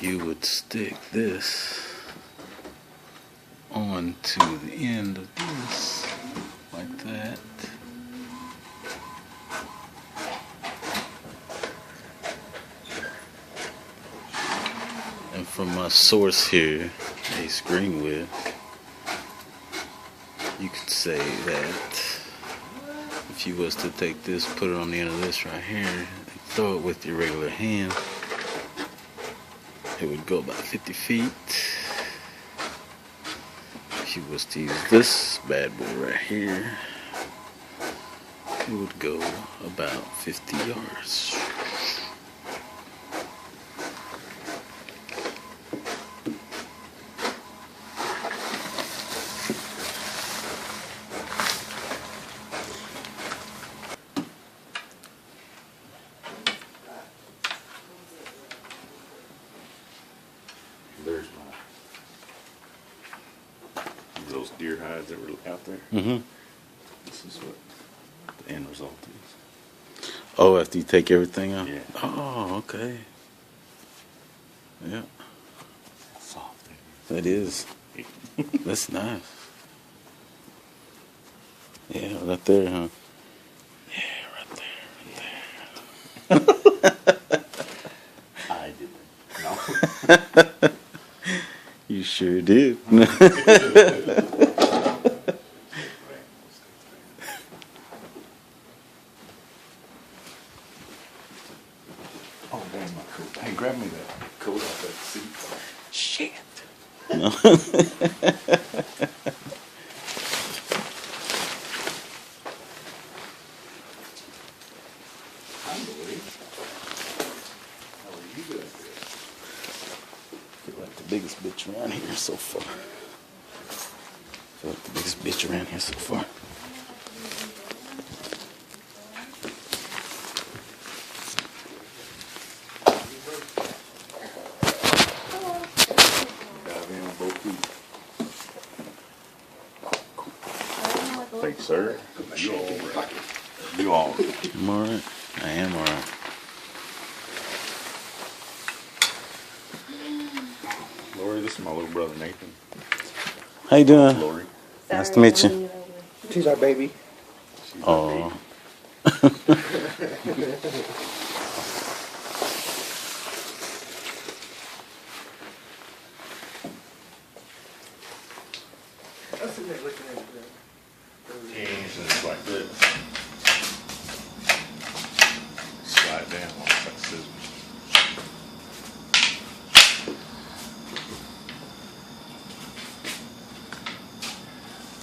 you would stick this onto the end of this like that. And from my source here, Ace Greenwood, you could say that if you was to take this, put it on the end of this right here, and throw it with your regular hand, it would go about 50 feet. If you was to use this bad boy right here, it would go about 50 yards. There's those deer hides that were out there. Mm-hmm. This is what the end result is. Oh, after you take everything out? Yeah. Oh, okay. Yeah. Soft. That is. That's nice. Yeah, right there, huh? Yeah, right there. I didn't. No. You sure did. Oh, man, my coat. Hey, grab me that coat off that seat. Shit. No. How are you doing? Feel like the biggest bitch around here so far. Feel like the biggest bitch around here so far. Dive in on both feet. Thank you, sir. You all right? You all right? I'm alright. I am alright. Lori, this is my little brother Nathan. How you doing? Lori. Nice to meet you. She's our baby. She's our Oh. I was sitting there looking at the And it's like this. Slide down like scissors.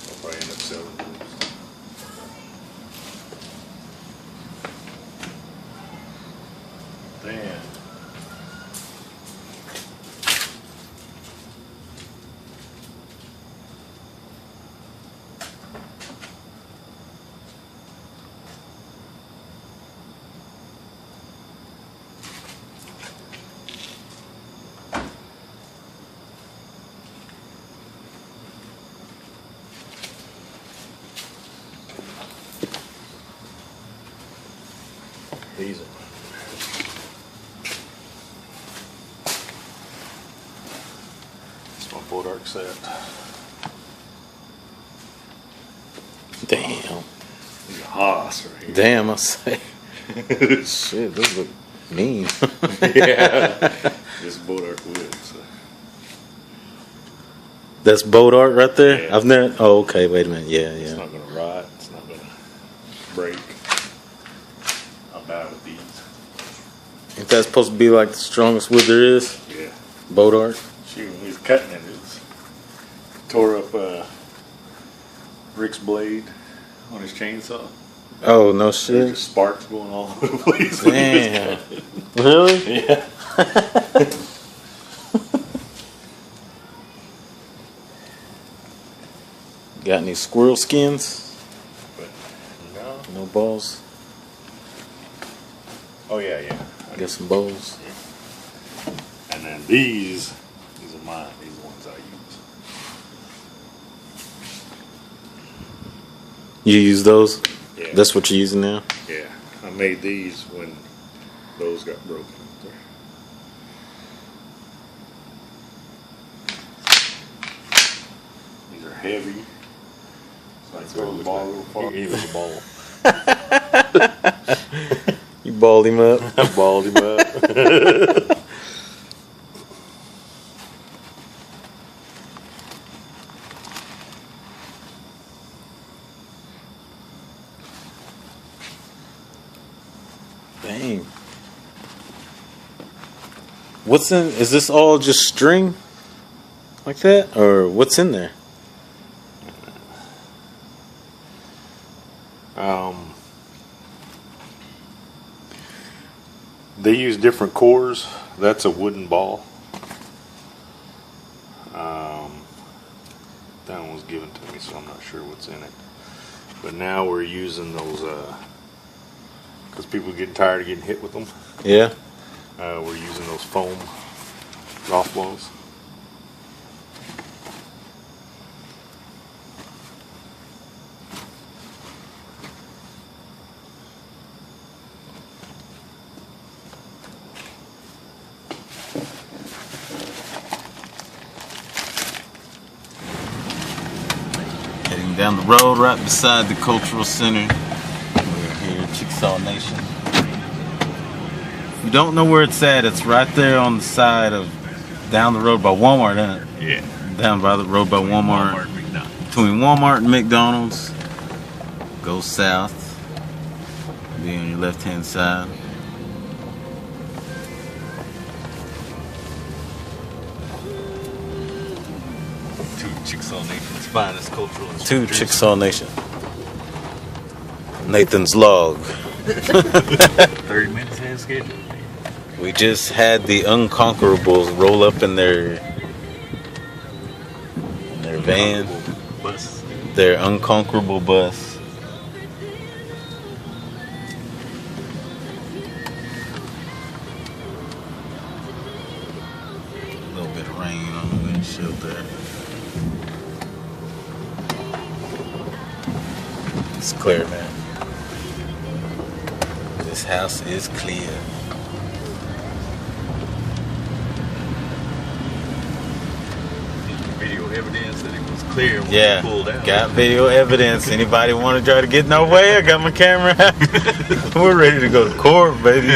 I'll probably end up selling those. Then these are it's my boat arc set. Damn. These are Haas right here. Damn, I say. Shit, those look mean. Yeah. This boat arc wood. So. That's boat art right there? Yeah. I've never. Oh, okay. Wait a minute. Yeah, It's yeah. not gonna rot. It's not gonna break. I'll die with these. Ain't that supposed to be like the strongest wood there is? Yeah. Boat art? Shoot, when he was cutting it, tore up Rick's blade on his chainsaw. Oh, no There's shit. just sparks going all over the place. when he was Damn. cutting. Really? Yeah. Got any squirrel skins? But no. No balls? Oh yeah, yeah. Got some bowls? And then these are mine. These are the ones I use. You use those? Yeah. That's what you're using now? Yeah. I made these when those got broken up there. heavy. So I throw the ball a little far. He was a ball. You balled him up. I balled him up. Dang. What's in? Is this all just string? Like that? Or what's in there? They use different cores. That's a wooden ball. That one was given to me, so I'm not sure what's in it. But now we're using those, because people get tired of getting hit with them. Yeah. We're using those foam golf balls. Heading down the road right beside the cultural center. We're here at Chickasaw Nation. If you don't know where it's at, it's right there on the side of, down the road by Walmart, isn't it? Yeah. Down by the road by Walmart. Between Walmart and McDonald's. Go south. Be on your left hand side. Two Chickasaw Nation's finest cultural institutions. To Chickasaw Nation. Nathan's log. 30 minutes ahead of schedule. We just had the Unconquerables roll up in their van, Bus. their unconquerable bus. A little bit of rain on the windshield there. It's clear, man. This house is clear. Video evidence that it was clear when Yeah, we pulled out. got video evidence. Anybody want to try to get in our way? I got my camera out. We're ready to go to court, baby.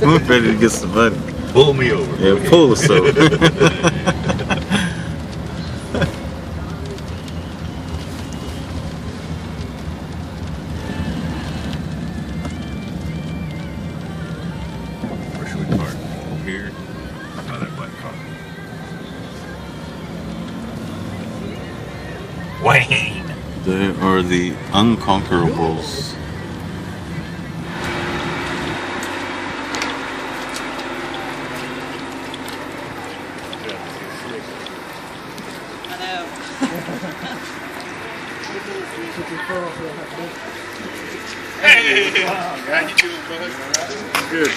We're ready to get some money. Pull me over. Yeah, pull us over. Where should we park? Over here? By that black car. Wayne! There are the Unconquerables. Hey! How you doing, bud? Good.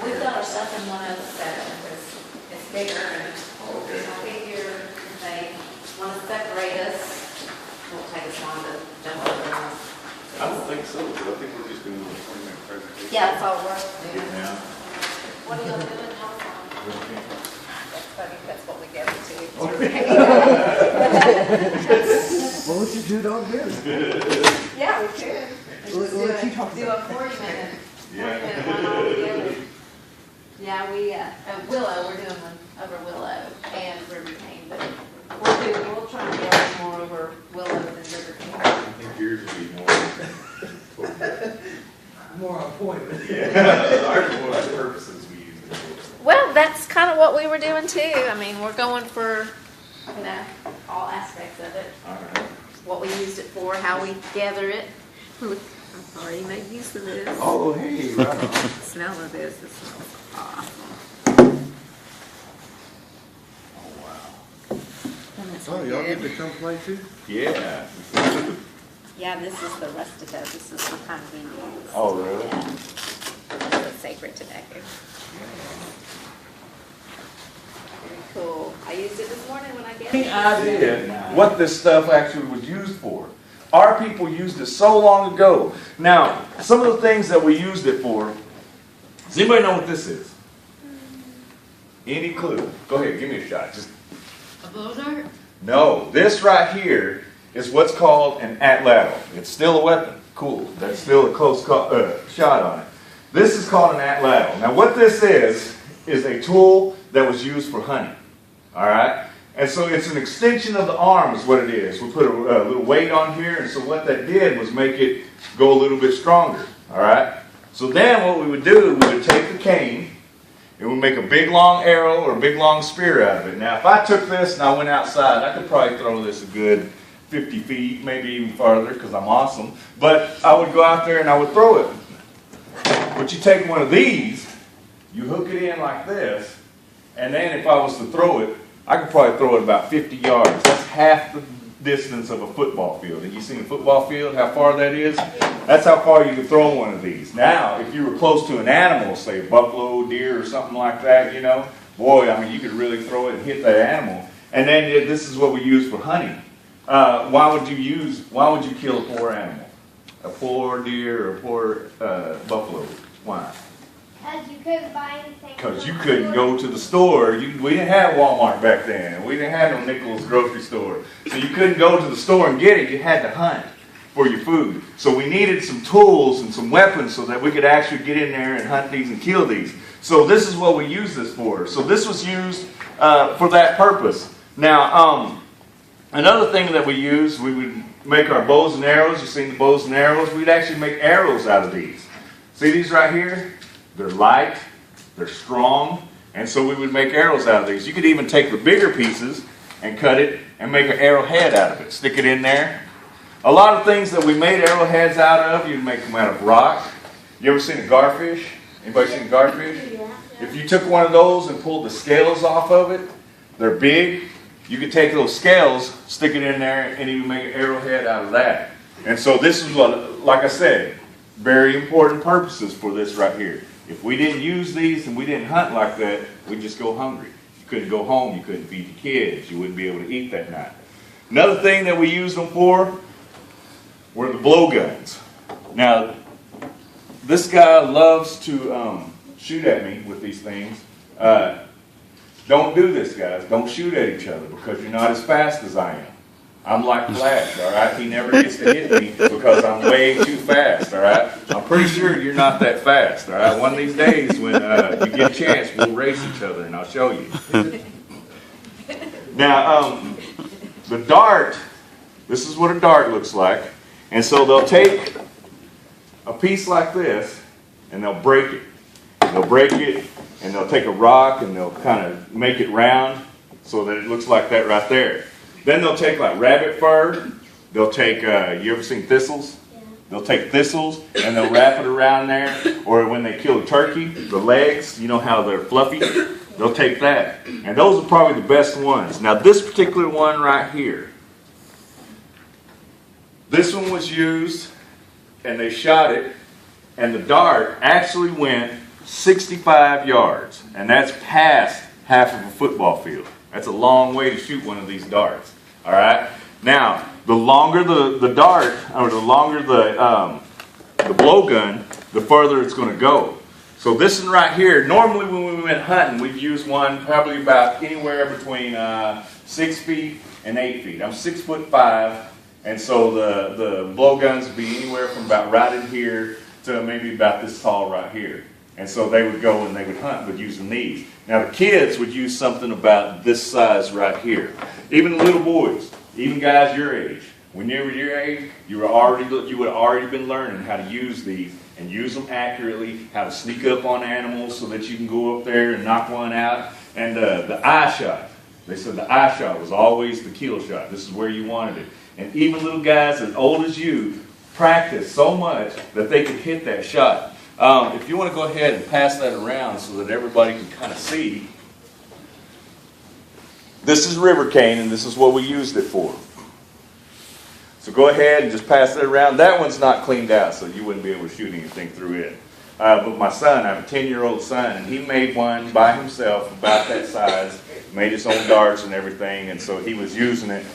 We've got our stuff in 107 because it's bigger and I figure if they want to separate us, it won't take us long to jump over them. I don't think so, but I think we're just doing a 20-minute presentation. Yeah, that's all we're doing. Now. What are you doing? How long? That's funny, that's what we gave it to you. Well, we should do it all together. Yeah, we could. What you talking Do a 40-minute. 40-minute one altogether. Yeah, we, Willow, we're doing one over Willow and River King, but we'll try and get more over Willow than River King. I think yours would be more. More on point. Ours is one of the purposes we use it for. Well, that's kind of what we were doing too. I mean, we're going for, you know, all aspects of it. All right. What we used it for, how we gather it. Look, I've already made use of this. Oh, hey, right on. Smell of this. It smells awesome. Oh, wow. And it's Oh, y'all good. get to come play too? Yeah. Yeah, this is the rustica. This is the kind we use. Oh, really? Yeah. It's sacred tobacco. Very cool. I used it this morning when I get Any it. idea what this stuff actually was used for? Our people used it so long ago. Now, some of the things that we used it for, does anybody know what this is? Any clue? Go ahead, give me a shot. Just A blow dart? no, this right here is what's called an atlatl. It's still a weapon. Cool. That's still a close shot on it. This is called an atlatl. Now, what this is a tool that was used for hunting. All right? And so it's an extension of the arm is what it is. We put a little weight on here, and so what that did was make it go a little bit stronger. All right? So then what we would do, we would take the cane, and we'd make a big long arrow or a big long spear out of it. Now, if I took this and I went outside, I could probably throw this a good 50 feet, maybe even farther, because I'm awesome. But I would go out there and I would throw it. But you take one of these, you hook it in like this, and then if I was to throw it, I could probably throw it about 50 yards. That's half the distance of a football field. Have you seen a football field, how far that is? That's how far you could throw one of these. Now, if you were close to an animal, say a buffalo, deer, or something like that, you know, boy, I mean, you could really throw it and hit that animal. And then this is what we use for hunting. Why would you kill a poor animal? A poor deer or a poor buffalo? Why? Because you couldn't buy anything. Because you couldn't go to the store. We didn't have Walmart back then. We didn't have no Nichols grocery store. So you couldn't go to the store and get it. You had to hunt for your food. So we needed some tools and some weapons so that we could actually get in there and hunt these and kill these. So this is what we use this for. So this was used for that purpose. Now, another thing that we used, we would make our bows and arrows. You've seen the bows and arrows. We'd actually make arrows out of these. See these right here? They're light, they're strong, and so we would make arrows out of these. You could even take the bigger pieces and cut it and make an arrowhead out of it. Stick it in there. A lot of things that we made arrowheads out of, you'd make them out of rock. You ever seen a garfish? Anybody seen a garfish? Yeah. If you took one of those and pulled the scales off of it, they're big. You could take those scales, stick it in there, and you make an arrowhead out of that. And so this is what, like I said, very important purposes for this right here. If we didn't use these and we didn't hunt like that, we'd just go hungry. You couldn't go home, you couldn't feed your kids, you wouldn't be able to eat that night. Another thing that we used them for were the blowguns. Now, this guy loves to shoot at me with these things. Don't do this, guys. Don't shoot at each other because you're not as fast as I am. I'm like Flash, all right? He never gets to hit me because I'm way too fast, all right? I'm pretty sure you're not that fast, all right? One of these days when you get a chance, we'll race each other and I'll show you. Now, the dart, this is what a dart looks like. And so they'll take a piece like this and they'll break it. They'll break it and they'll take a rock and they'll kind of make it round so that it looks like that right there. Then they'll take like rabbit fur. They'll take, you ever seen thistles? Yeah. They'll take thistles and they'll wrap it around there. Or when they kill a turkey, the legs, you know how they're fluffy? They'll take that. And those are probably the best ones. Now this particular one right here. This one was used and they shot it. And the dart actually went 65 yards. And that's past half of a football field. That's a long way to shoot one of these darts. All right. Now, the longer the dart, or the longer the blowgun, the further it's going to go. So this one right here, normally when we went hunting, we'd use one probably about anywhere between 6 feet and 8 feet. I'm 6'5", and so the blowguns would be anywhere from about right in here to maybe about this tall right here. And so they would go and they would hunt with using these. Now the kids would use something about this size right here. Even the little boys, even guys your age. When you were your age, you would have already been learning how to use these and use them accurately, how to sneak up on animals so that you can go up there and knock one out. And the eye shot, they said the eye shot was always the kill shot. This is where you wanted it. And even little guys as old as you practiced so much that they could hit that shot. If you want to go ahead and pass that around so that everybody can kind of see. This is river cane, and this is what we used it for. So go ahead and just pass it around. That one's not cleaned out, so you wouldn't be able to shoot anything through it. But my son, I have a 10-year-old son, and he made one by himself about that size, made his own darts and everything, and so he was using it.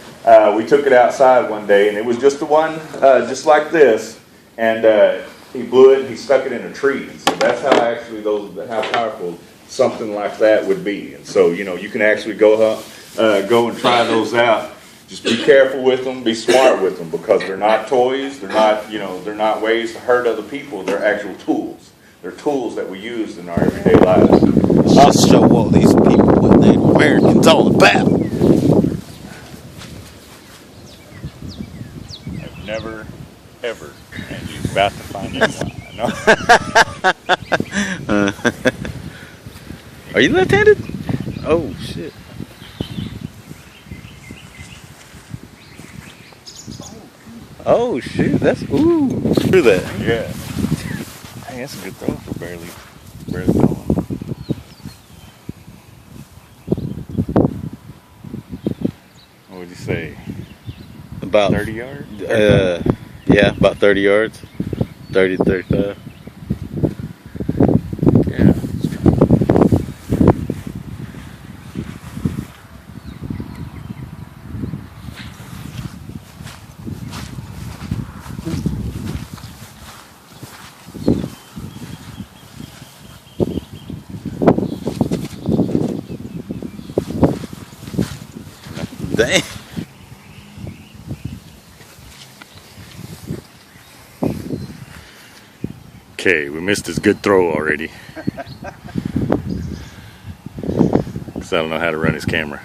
We took it outside one day, and it was just the one, just like this, and he blew it, and he stuck it in a tree. So that's how actually how powerful something like that would be. And so, you know, you can actually go and try those out. Just be careful with them, be smart with them, because they're not toys, they're not ways to hurt other people, they're actual tools. They're tools that we use in our everyday lives. I'll show all these people what Native Americans all about. I've never, ever, and you're about to find anyone. Are you left-handed? Oh, shit. Oh, shoot. That's, ooh. Through that. Yeah. Hey, that's a good throw for barely going. What would you say? About 30 yards? Yeah, about 30 yards. 30 to 35. Yeah. Dang. Okay, we missed his good throw already. Because I don't know how to run his camera.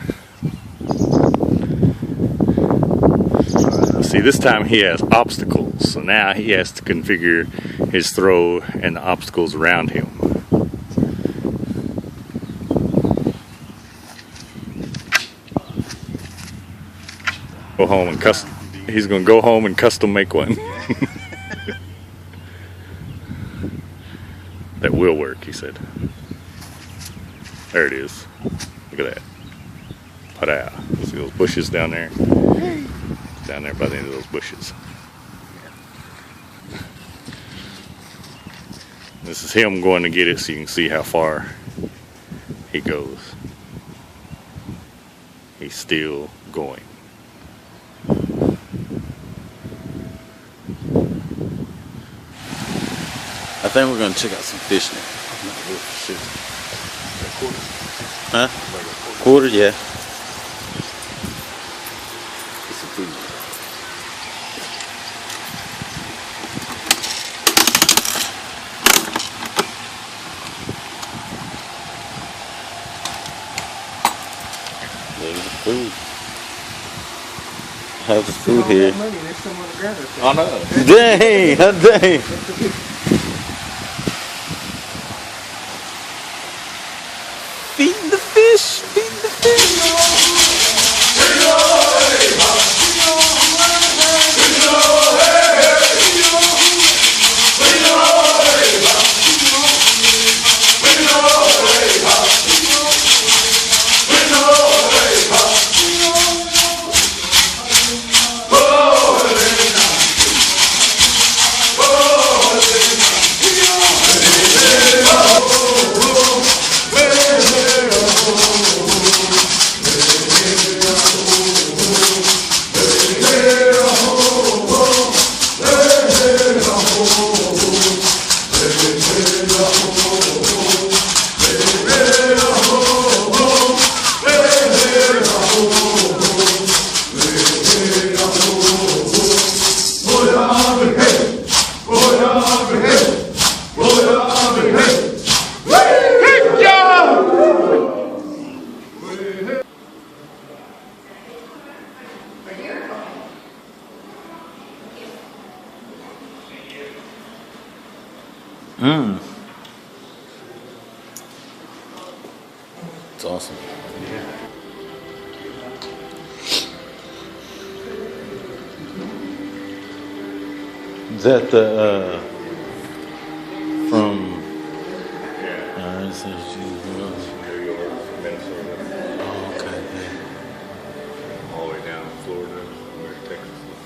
See, this time he has obstacles, so now he has to configure his throw and the obstacles around him. Go home and he's going to go home and custom make one. That will work, he said. There it is. Look at that. Ta-da. See those bushes down there? Down there by the end of those bushes. This is him going to get it so you can see how far he goes. He's still going. I think we're gonna check out some fish now. Huh? Quarter, yeah. Get some food. There's the food. How's the food here? Money, there's someone to grab it. I know. Dang! Dang! Feed the fish! Feed the fish! It's awesome. Is that the from? It says Jesus. New York, Minnesota, Oh, okay. Yeah. all the way down to Florida, where Texas is.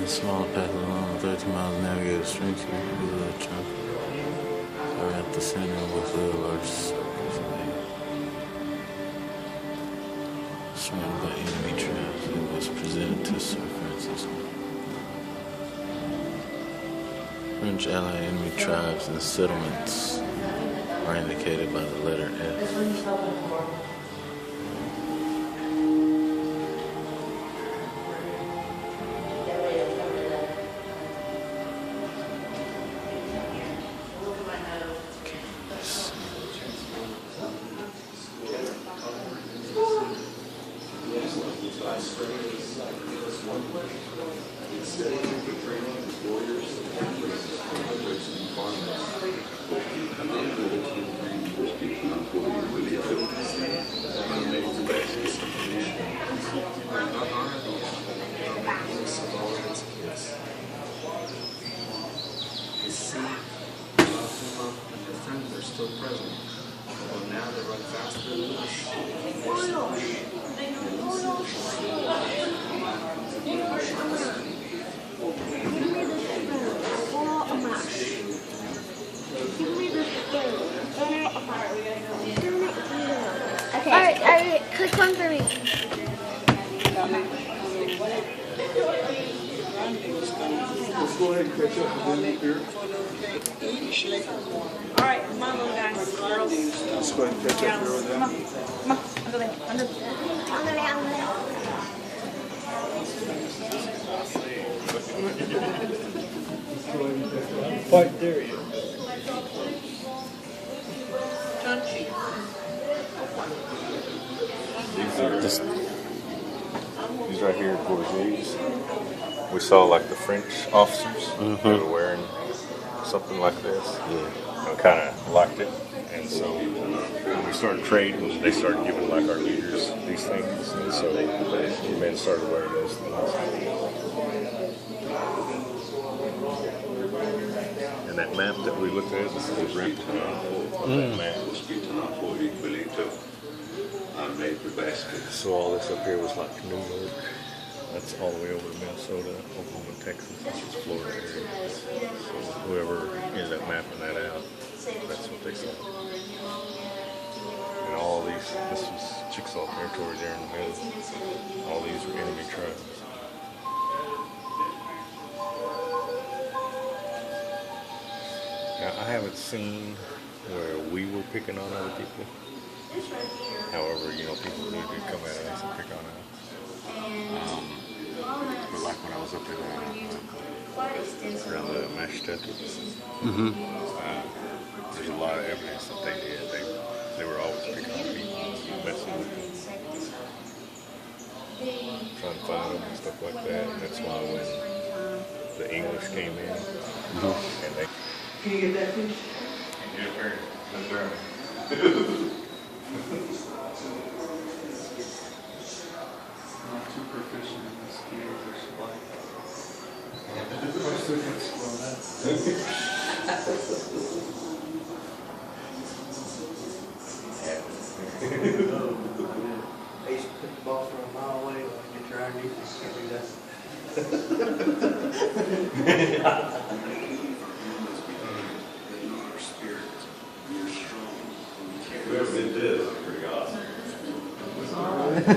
The smaller path along 13 miles navigated straight to the traffic. Around the center with the largest circles made. Surrounded by enemy traps, it was presented to Sir Francis. French allied enemy tribes and settlements are indicated by the letter F. Alright, click one for me. Let's go ahead and catch up with them here. Alright, come on, little guys, girls. Let's go ahead and catch up here with them. Come on, under there, under there. Quite there yet. These right here are Bourgeois. We saw like the French officers that were wearing something like this. Yeah. And kind of liked it. And so when we started trading, they started giving like our leaders these things. And so the men started wearing those things. And that map that we looked at, this is a replica of that map. So all this up here was like New York. That's all the way over to Minnesota, Oklahoma, Texas. This is Florida area. So whoever ended up mapping that out, that's what they saw. And all these, this was Chickasaw territory there in the middle. All these were enemy tribes. Now, I haven't seen where we were picking on other people. However, you know, people need to come at us and pick on us. But like when I was up in around the Mashtettu, there's a lot of evidence that they did. They were always picking on people, messing with them, trying to find them and stuff like that. And that's why when the English came in, and they Can you get that fish? Not too proficient in this field or supply. I used to put the ball from a mile away when I get your defense can't do that. Whoever did this is pretty awesome.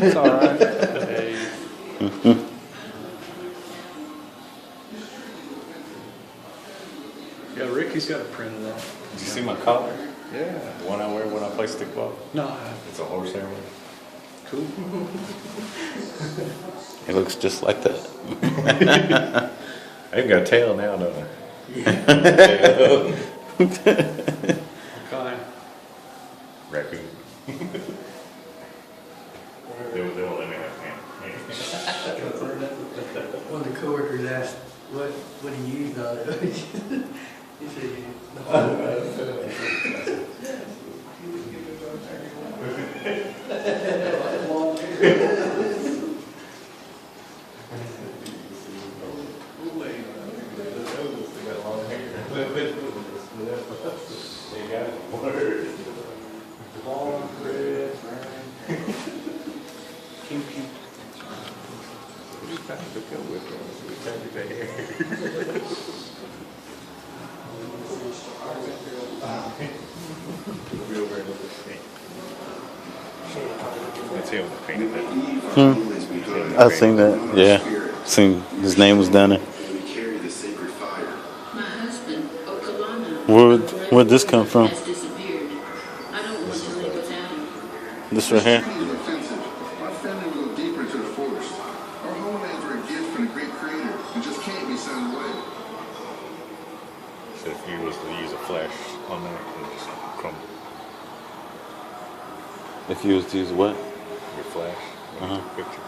It's all right. Hey. Yeah, Ricky's got a print of that. Did you see my collar? Yeah. The one I wear when I play stickball? No. It's a horsehair one. Cool. It looks just like that. I even got a tail now, don't I? Kind. Raccoon. They won't let me have One of the coworkers asked, what do you use on it? He said, That's him that painted that. I've seen that. Yeah. Seen his name was down there. My husband, Okolana, Where'd this come from? has disappeared. I don't want to live without him. This right here? Our family will go deeper into the forest. Our homelands are a gift from the great creator and just can't be sent away. So if you was to use a flash on that, it would just crumble. If you was to use what? Your flash, like your picture,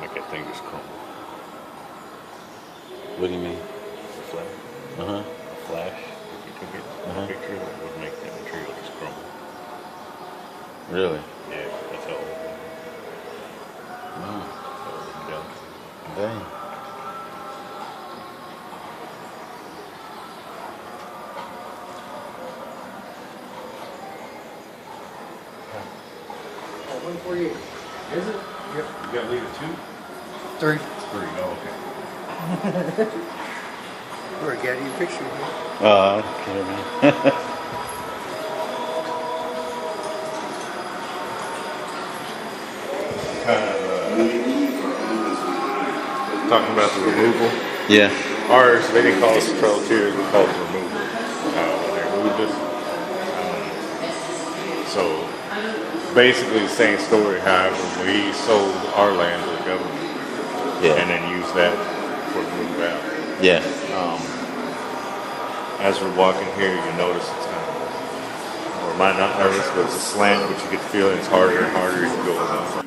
make that thing just crumble. What do you mean? A flash. A flash, if you took it, a picture, that would make that material just crumble. Really? Yeah, that's how old it Wow. is. Dang. One for you. Is it? Yep. You gotta leave it 2? 3. 3, oh, okay. Where got your picture? Okay, man. Talking about the removal. Yeah. Ours, they didn't call us the Trail Tears, we called it removal. They removed us. So basically the same story, however, we sold our land to the government and then used that for the move out. Yeah. As we're walking here, you notice it's kind of, or it might not notice, but it's a slant, but you get the feeling it's harder and harder as you go along.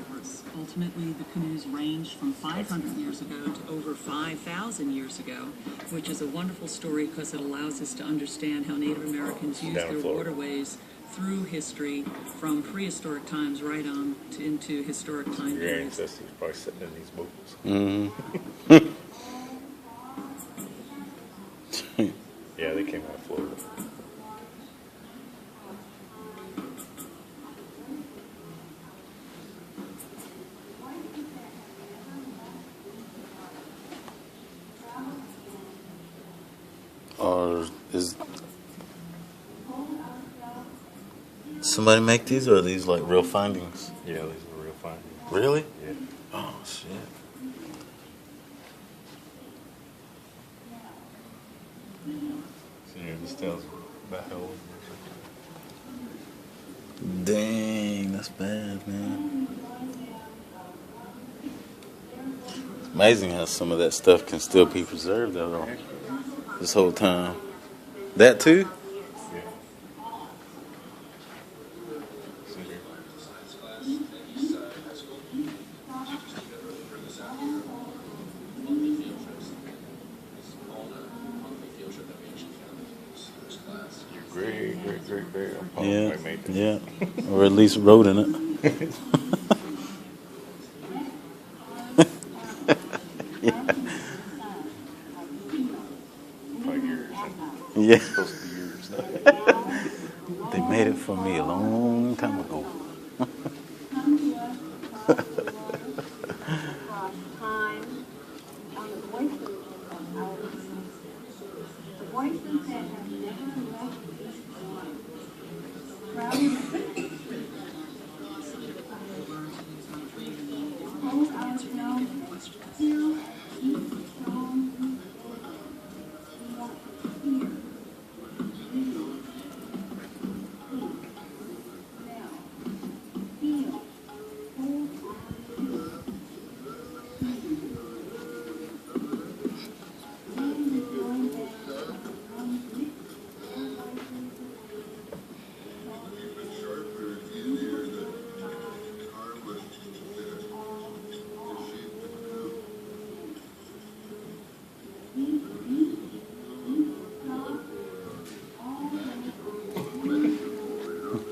Ultimately, the canoes range from 500 years ago to over 5,000 years ago, which is a wonderful story because it allows us to understand how Native Americans used their waterways through history from prehistoric times right on to into historic time Your periods. ancestors probably sitting in these boats. Yeah, they came out of Florida. Or is somebody make these, or are these like real findings? Yeah, these are real findings. Really? Yeah. Oh shit. So yeah, this tells about how old Dang, that's bad, man. It's amazing how some of that stuff can still be preserved though. This whole time. That too? Yeah. Great. Yeah, yeah. Or at least wrote in it. Yeah. Yeah. They made it for me a long time ago.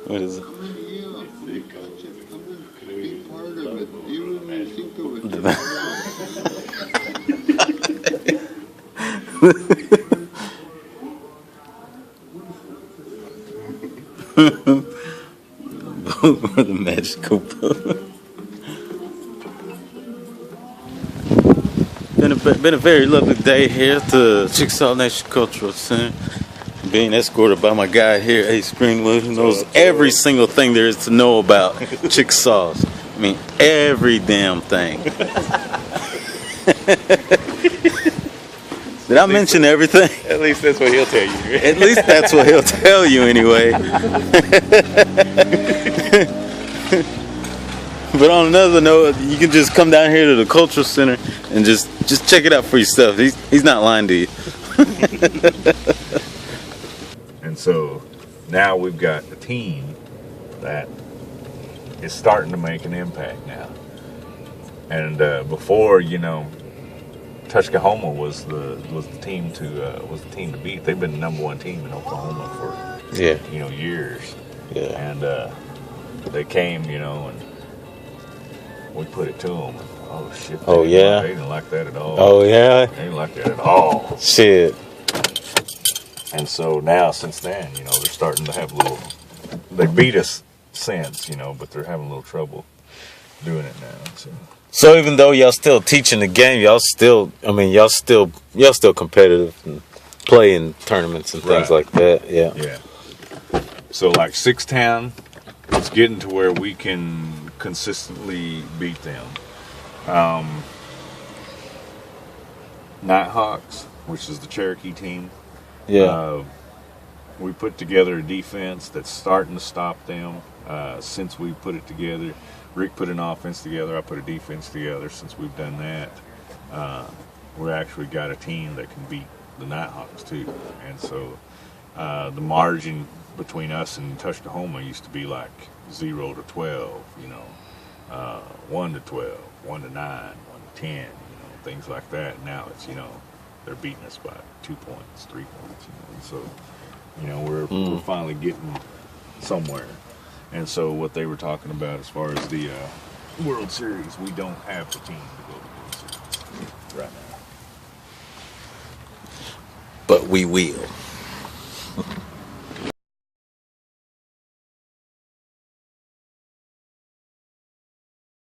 What is it? The magical book. Been a very lovely day here at the Chickasaw Nation Cultural Center. Being escorted by my guy here, Ace Greenwood, who knows every single thing there is to know about Chickasaws. I mean, every damn thing. Did I mention everything? At least that's what he'll tell you. At least that's what he'll tell you anyway. But on another note, you can just come down here to the Cultural Center and just check it out for yourself. He's not lying to you. And so now we've got a team that is starting to make an impact now. And before, you know, Tuskahoma was the team to beat. They've been the #1 team in Oklahoma for years. Yeah. And they came, you know, and we put it to them. Oh shit! They didn't like that at all. Oh yeah. They didn't like that at all. Shit. And so now, since then, you know, they're starting to have they beat us since, you know, but they're having a little trouble doing it now. So even though y'all still teaching the game, y'all still competitive and play in tournaments and things like that. Yeah. Yeah. So like Sixtown, it's getting to where we can consistently beat them. Nighthawks, which is the Cherokee team. Yeah. We put together a defense that's starting to stop them. Since we put it together, Rick put an offense together. I put a defense together. Since we've done that, we actually got a team that can beat the Nighthawks too. And so the margin between us and Tuskahoma used to be like 0 to 12, you know, 1 to 12, 1 to 9, 1 to 10, you know, things like that. Now it's, you know, they're beating us by 2 points, 3 points, you know. And so, you know, we're finally getting somewhere. And so what they were talking about as far as the World Series, we don't have the team to go to the World Series right now. But we will.